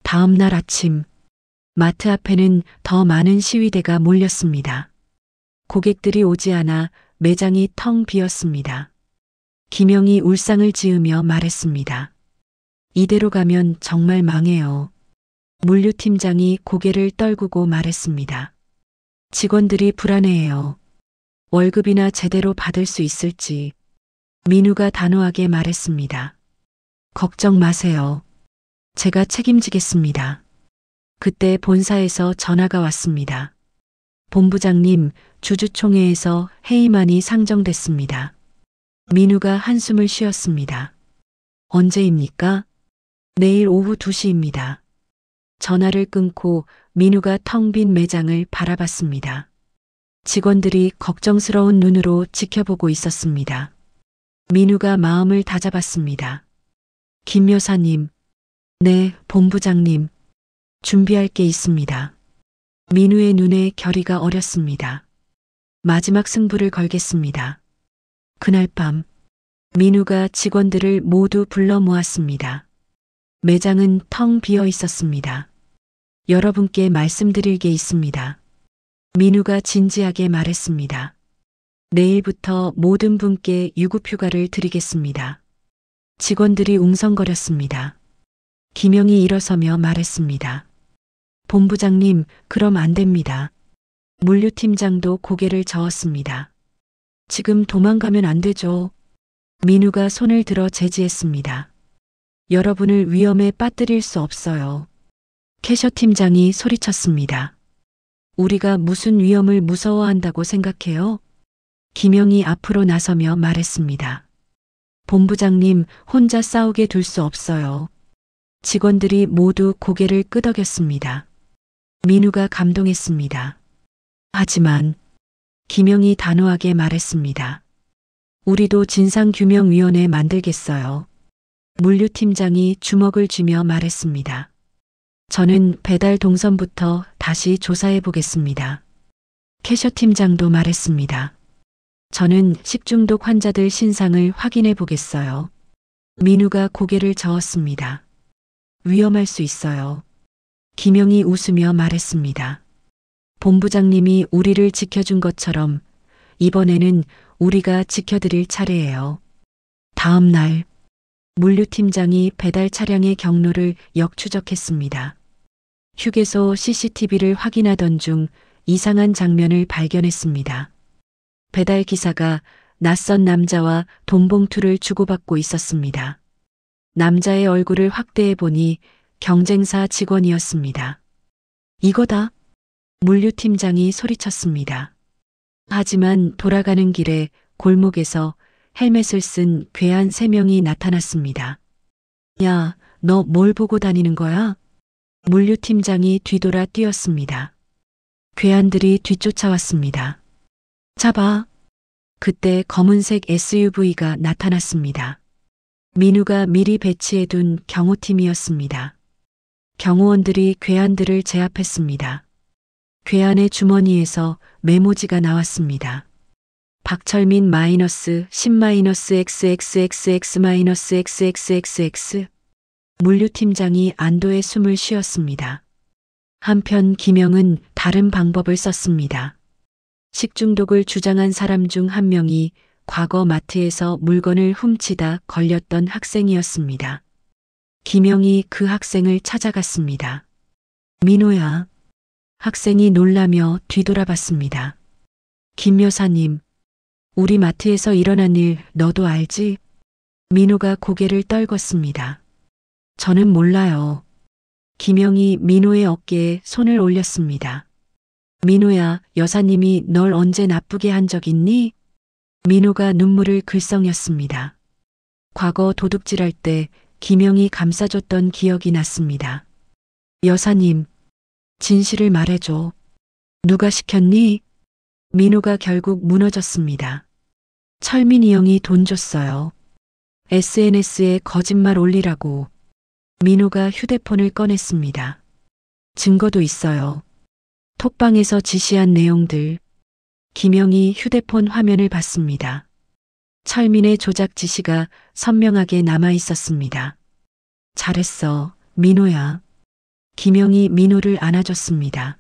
다음 날 아침, 마트 앞에는 더 많은 시위대가 몰렸습니다. 고객들이 오지 않아 매장이 텅 비었습니다. 김영이 울상을 지으며 말했습니다. 이대로 가면 정말 망해요. 물류팀장이 고개를 떨구고 말했습니다. 직원들이 불안해해요. 월급이나 제대로 받을 수 있을지. 민우가 단호하게 말했습니다. 걱정 마세요. 제가 책임지겠습니다. 그때 본사에서 전화가 왔습니다. 본부장님, 주주총회에서 해임안이 상정됐습니다. 민우가 한숨을 쉬었습니다. 언제입니까? 내일 오후 2시입니다. 전화를 끊고 민우가 텅 빈 매장을 바라봤습니다. 직원들이 걱정스러운 눈으로 지켜보고 있었습니다. 민우가 마음을 다잡았습니다. 김 여사님, 네, 본부장님, 준비할 게 있습니다. 민우의 눈에 결의가 어렸습니다. 마지막 승부를 걸겠습니다. 그날 밤, 민우가 직원들을 모두 불러 모았습니다. 매장은 텅 비어 있었습니다. 여러분께 말씀드릴 게 있습니다. 민우가 진지하게 말했습니다. 내일부터 모든 분께 유급휴가를 드리겠습니다. 직원들이 웅성거렸습니다. 김영이 일어서며 말했습니다. 본부장님, 그럼 안 됩니다. 물류팀장도 고개를 저었습니다. 지금 도망가면 안 되죠. 민우가 손을 들어 제지했습니다. 여러분을 위험에 빠뜨릴 수 없어요. 캐셔 팀장이 소리쳤습니다. 우리가 무슨 위험을 무서워한다고 생각해요? 김영이 앞으로 나서며 말했습니다. 본부장님, 혼자 싸우게 둘 수 없어요. 직원들이 모두 고개를 끄덕였습니다. 민우가 감동했습니다. 하지만 김영이 단호하게 말했습니다. 우리도 진상규명위원회 만들겠어요. 물류팀장이 주먹을 쥐며 말했습니다. 저는 배달 동선부터 다시 조사해 보겠습니다. 캐셔 팀장도 말했습니다. 저는 식중독 환자들 신상을 확인해 보겠어요. 민우가 고개를 저었습니다. 위험할 수 있어요. 김영이 웃으며 말했습니다. 본부장님이 우리를 지켜준 것처럼 이번에는 우리가 지켜드릴 차례예요. 다음 날 물류팀장이 배달 차량의 경로를 역추적했습니다. 휴게소 CCTV를 확인하던 중 이상한 장면을 발견했습니다. 배달 기사가 낯선 남자와 돈봉투를 주고받고 있었습니다. 남자의 얼굴을 확대해 보니 경쟁사 직원이었습니다. 이거다. 물류팀장이 소리쳤습니다. 하지만 돌아가는 길에 골목에서 헬멧을 쓴 괴한 3명이 나타났습니다. 야, 너 뭘 보고 다니는 거야? 물류팀장이 뒤돌아 뛰었습니다. 괴한들이 뒤쫓아왔습니다. 잡아. 그때 검은색 SUV가 나타났습니다. 민우가 미리 배치해둔 경호팀이었습니다. 경호원들이 괴한들을 제압했습니다. 괴한의 주머니에서 메모지가 나왔습니다. 박철민 -10-XXXX-XXX. 물류팀장이 안도의 숨을 쉬었습니다. 한편 김영은 다른 방법을 썼습니다. 식중독을 주장한 사람 중 한 명이 과거 마트에서 물건을 훔치다 걸렸던 학생이었습니다. 김영이 그 학생을 찾아갔습니다. 민호야. 학생이 놀라며 뒤돌아봤습니다. 김 여사님, 우리 마트에서 일어난 일 너도 알지? 민호가 고개를 떨궜습니다. 저는 몰라요. 김영이 민호의 어깨에 손을 올렸습니다. 민호야, 여사님이 널 언제 나쁘게 한 적 있니? 민호가 눈물을 글썽였습니다. 과거 도둑질할 때 김영이 감싸줬던 기억이 났습니다. 여사님, 진실을 말해줘. 누가 시켰니? 민호가 결국 무너졌습니다. 철민이 형이 돈 줬어요. SNS에 거짓말 올리라고. 민호가 휴대폰을 꺼냈습니다. 증거도 있어요. 톡방에서 지시한 내용들. 김영이 휴대폰 화면을 봤습니다. 철민의 조작 지시가 선명하게 남아 있었습니다. 잘했어, 민호야. 김영이 민호를 안아줬습니다.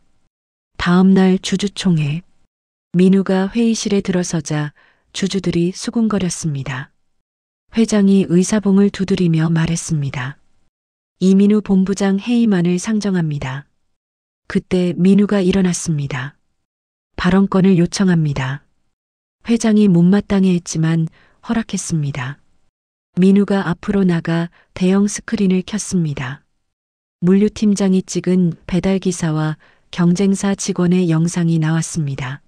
다음 날 주주총회. 민호가 회의실에 들어서자 주주들이 수군거렸습니다. 회장이 의사봉을 두드리며 말했습니다. 이민우 본부장 해임안을 상정합니다. 그때 민우가 일어났습니다. 발언권을 요청합니다. 회장이 못마땅해 했지만 허락했습니다. 민우가 앞으로 나가 대형 스크린을 켰습니다. 물류팀장이 찍은 배달기사와 경쟁사 직원의 영상이 나왔습니다.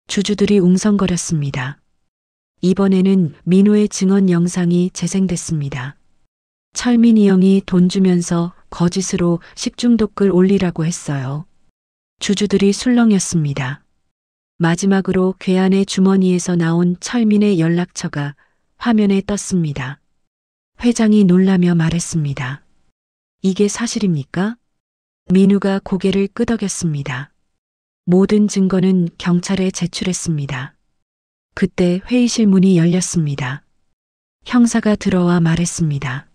주주들이 웅성거렸습니다. 이번에는 민우의 증언 영상이 재생됐습니다. 철민이 형이 돈 주면서 거짓으로 식중독 글 올리라고 했어요. 주주들이 술렁였습니다. 마지막으로 괴한의 주머니에서 나온 철민의 연락처가 화면에 떴습니다. 회장이 놀라며 말했습니다. 이게 사실입니까? 민우가 고개를 끄덕였습니다. 모든 증거는 경찰에 제출했습니다. 그때 회의실 문이 열렸습니다. 형사가 들어와 말했습니다.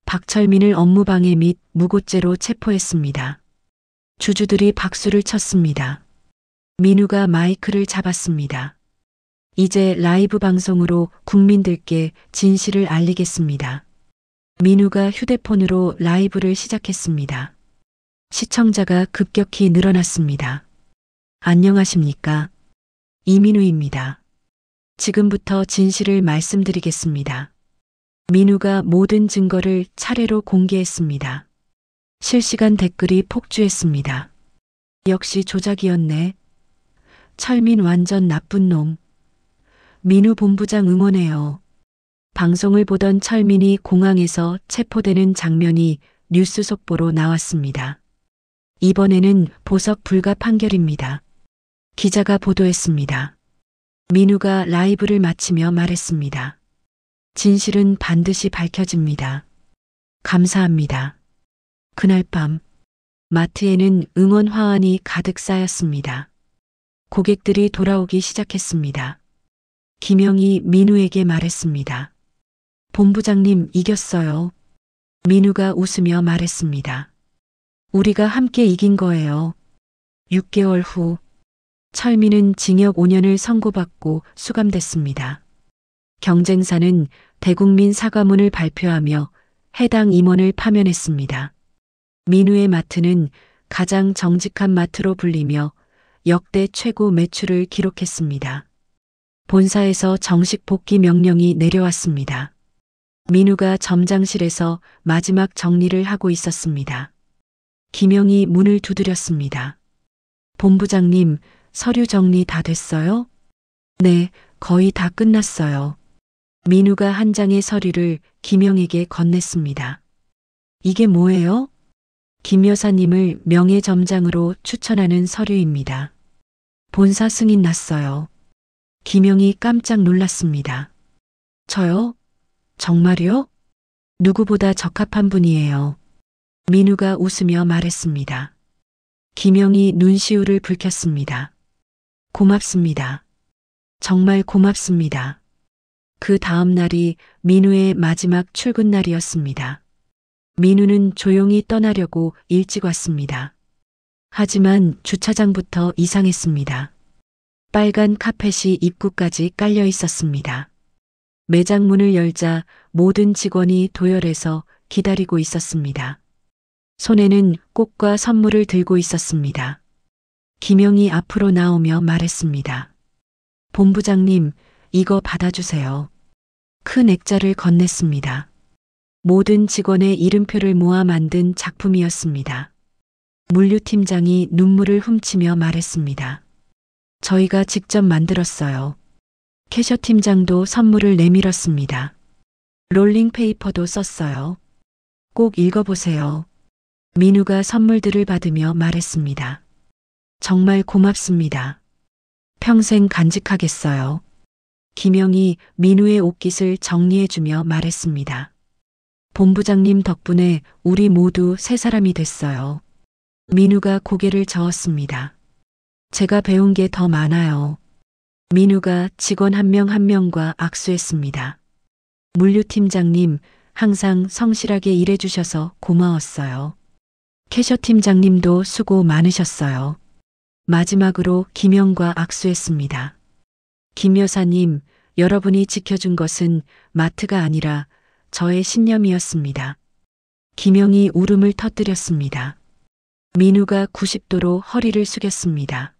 박철민을 업무방해 및 무고죄로 체포했습니다. 주주들이 박수를 쳤습니다. 민우가 마이크를 잡았습니다. 이제 라이브 방송으로 국민들께 진실을 알리겠습니다. 민우가 휴대폰으로 라이브를 시작했습니다. 시청자가 급격히 늘어났습니다. 안녕하십니까? 이민우입니다. 지금부터 진실을 말씀드리겠습니다. 민우가 모든 증거를 차례로 공개했습니다. 실시간 댓글이 폭주했습니다. 역시 조작이었네. 철민 완전 나쁜 놈. 민우 본부장 응원해요. 방송을 보던 철민이 공항에서 체포되는 장면이 뉴스 속보로 나왔습니다. 이번에는 보석 불가 판결입니다. 기자가 보도했습니다. 민우가 라이브를 마치며 말했습니다. 진실은 반드시 밝혀집니다. 감사합니다. 그날 밤 마트에는 응원 화환이 가득 쌓였습니다. 고객들이 돌아오기 시작했습니다. 김영이 민우에게 말했습니다. 본부장님 이겼어요. 민우가 웃으며 말했습니다. 우리가 함께 이긴 거예요. 6개월 후 철민은 징역 5년을 선고받고 수감됐습니다. 경쟁사는 대국민 사과문을 발표하며 해당 임원을 파면했습니다. 민우의 마트는 가장 정직한 마트로 불리며 역대 최고 매출을 기록했습니다. 본사에서 정식 복귀 명령이 내려왔습니다. 민우가 점장실에서 마지막 정리를 하고 있었습니다. 김영이 문을 두드렸습니다. 본부장님, 서류 정리 다 됐어요? 네, 거의 다 끝났어요. 민우가 한 장의 서류를 김영에게 건넸습니다. 이게 뭐예요? 김 여사님을 명예점장으로 추천하는 서류입니다. 본사 승인 났어요. 김영이 깜짝 놀랐습니다. 저요? 정말요? 누구보다 적합한 분이에요. 민우가 웃으며 말했습니다. 김영이 눈시울을 붉혔습니다. 고맙습니다. 정말 고맙습니다. 그 다음 날이 민우의 마지막 출근 날이었습니다. 민우는 조용히 떠나려고 일찍 왔습니다. 하지만 주차장부터 이상했습니다. 빨간 카펫이 입구까지 깔려 있었습니다. 매장 문을 열자 모든 직원이 도열해서 기다리고 있었습니다. 손에는 꽃과 선물을 들고 있었습니다. 김영이 앞으로 나오며 말했습니다. 본부장님, 이거 받아주세요. 큰 액자를 건넸습니다. 모든 직원의 이름표를 모아 만든 작품이었습니다. 물류팀장이 눈물을 훔치며 말했습니다. 저희가 직접 만들었어요. 캐셔 팀장도 선물을 내밀었습니다. 롤링페이퍼도 썼어요. 꼭 읽어보세요. 민우가 선물들을 받으며 말했습니다. 정말 고맙습니다. 평생 간직하겠어요. 김영이 민우의 옷깃을 정리해주며 말했습니다. 본부장님 덕분에 우리 모두 새 사람이 됐어요. 민우가 고개를 저었습니다. 제가 배운 게 더 많아요. 민우가 직원 한 명 한 명과 악수했습니다. 물류팀장님, 항상 성실하게 일해주셔서 고마웠어요. 캐셔 팀장님도 수고 많으셨어요. 마지막으로 김영과 악수했습니다. 김 여사님, 여러분이 지켜준 것은 마트가 아니라 저의 신념이었습니다. 김영이 울음을 터뜨렸습니다. 민우가 90도로 허리를 숙였습니다.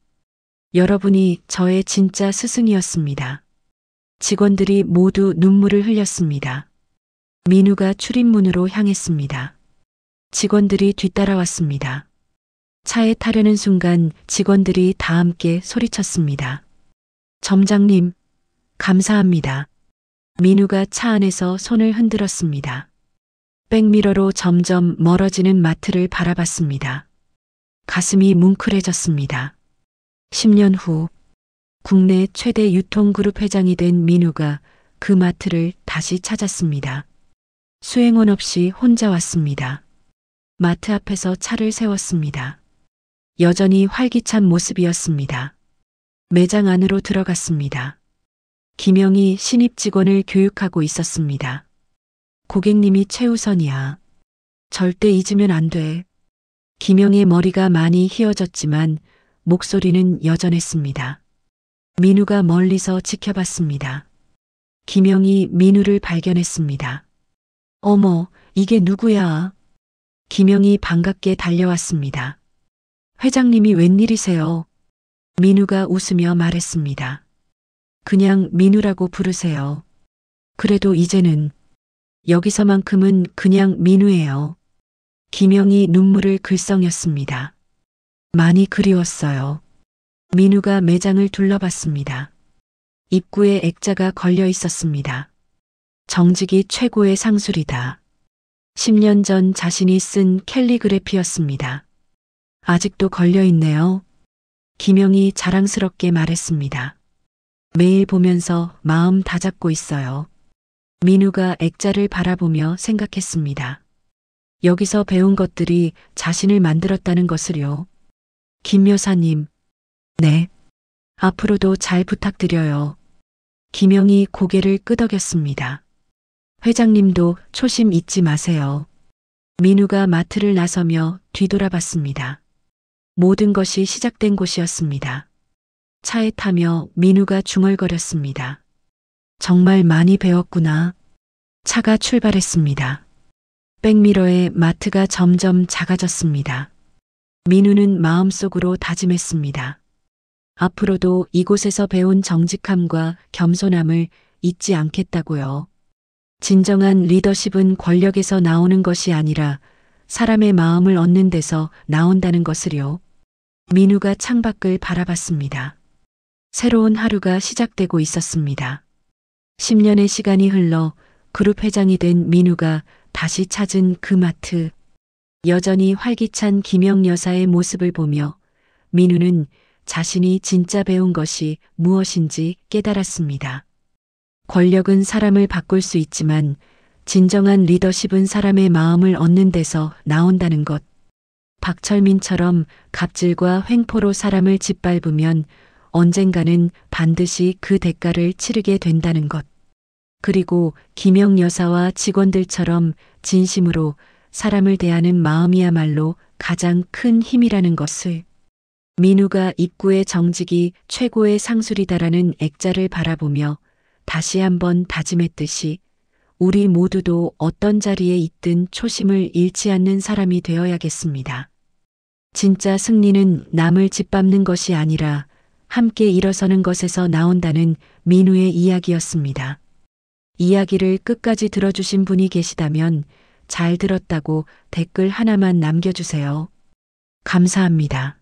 여러분이 저의 진짜 스승이었습니다. 직원들이 모두 눈물을 흘렸습니다. 민우가 출입문으로 향했습니다. 직원들이 뒤따라왔습니다. 차에 타려는 순간 직원들이 다 함께 소리쳤습니다. 점장님, 감사합니다. 민우가 차 안에서 손을 흔들었습니다. 백미러로 점점 멀어지는 마트를 바라봤습니다. 가슴이 뭉클해졌습니다. 10년 후 국내 최대 유통그룹 회장이 된 민우가 그 마트를 다시 찾았습니다. 수행원 없이 혼자 왔습니다. 마트 앞에서 차를 세웠습니다. 여전히 활기찬 모습이었습니다. 매장 안으로 들어갔습니다. 김영이 신입 직원을 교육하고 있었습니다. 고객님이 최우선이야. 절대 잊으면 안 돼. 김영의 머리가 많이 휘어졌지만 목소리는 여전했습니다. 민우가 멀리서 지켜봤습니다. 김영이 민우를 발견했습니다. 어머, 이게 누구야? 김영이 반갑게 달려왔습니다. 회장님이 웬일이세요? 민우가 웃으며 말했습니다. 그냥 민우라고 부르세요. 그래도 이제는 여기서만큼은 그냥 민우예요. 김영이 눈물을 글썽였습니다. 많이 그리웠어요. 민우가 매장을 둘러봤습니다. 입구에 액자가 걸려 있었습니다. 정직이 최고의 상술이다. 10년 전 자신이 쓴 캘리그래피였습니다. 아직도 걸려 있네요. 김영이 자랑스럽게 말했습니다. 매일 보면서 마음 다잡고 있어요. 민우가 액자를 바라보며 생각했습니다. 여기서 배운 것들이 자신을 만들었다는 것을요. 김 여사님, 네. 앞으로도 잘 부탁드려요. 김영이 고개를 끄덕였습니다. 회장님도 초심 잊지 마세요. 민우가 마트를 나서며 뒤돌아봤습니다. 모든 것이 시작된 곳이었습니다. 차에 타며 민우가 중얼거렸습니다. 정말 많이 배웠구나. 차가 출발했습니다. 백미러에 마트가 점점 작아졌습니다. 민우는 마음속으로 다짐했습니다. 앞으로도 이곳에서 배운 정직함과 겸손함을 잊지 않겠다고요. 진정한 리더십은 권력에서 나오는 것이 아니라 사람의 마음을 얻는 데서 나온다는 것을요. 민우가 창밖을 바라봤습니다. 새로운 하루가 시작되고 있었습니다. 10년의 시간이 흘러 그룹 회장이 된 민우가 다시 찾은 그 마트. 여전히 활기찬 김영 여사의 모습을 보며 민우는 자신이 진짜 배운 것이 무엇인지 깨달았습니다. 권력은 사람을 바꿀 수 있지만 진정한 리더십은 사람의 마음을 얻는 데서 나온다는 것. 박철민처럼 갑질과 횡포로 사람을 짓밟으면 언젠가는 반드시 그 대가를 치르게 된다는 것. 그리고 김영 여사와 직원들처럼 진심으로 사람을 대하는 마음이야말로 가장 큰 힘이라는 것을. 민우가 입구의 정직이 최고의 상술이다라는 액자를 바라보며 다시 한번 다짐했듯이 우리 모두도 어떤 자리에 있든 초심을 잃지 않는 사람이 되어야겠습니다. 진짜 승리는 남을 짓밟는 것이 아니라 함께 일어서는 것에서 나온다는 민우의 이야기였습니다. 이야기를 끝까지 들어주신 분이 계시다면 잘 들었다고 댓글 하나만 남겨주세요. 감사합니다.